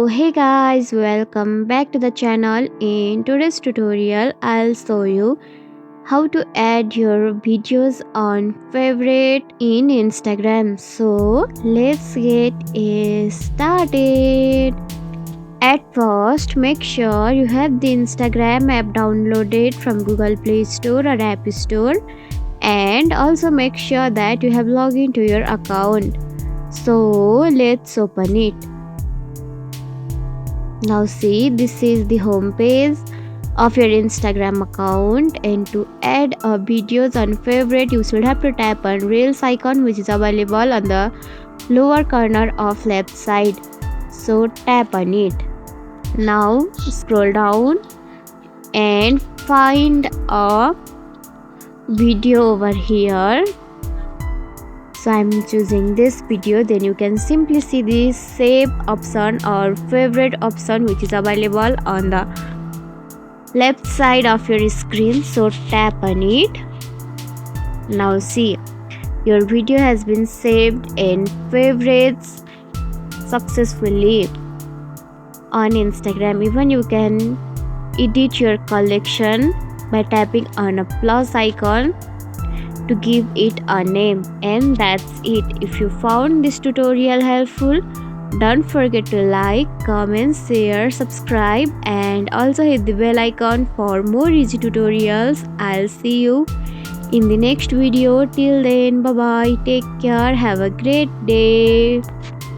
Hey guys, welcome back to the channel. In today's tutorial I'll show you how to add your videos on favorite in Instagram. So let's get started. At first, make sure you have the Instagram app downloaded from Google Play Store or App Store, and also make sure that you have logged into your account. So let's open it. Now see, this is the home page of your Instagram account, and to add a videos on favorite you should have to tap on Reels icon, which is available on the lower corner of left side. So tap on it. Now scroll down and find a video over here. So I'm choosing this video. Then you can simply see the save option or favorite option, which is available on the left side of your screen. So tap on it. Now see, your video has been saved in favorites successfully on Instagram. Even you can edit your collection by tapping on a plus icon to give it a name. And that's it. If you found this tutorial helpful, don't forget to like, comment, share, subscribe, and also hit the bell icon for more easy tutorials. I'll see you in the next video. Till then, bye bye, take care, have a great day.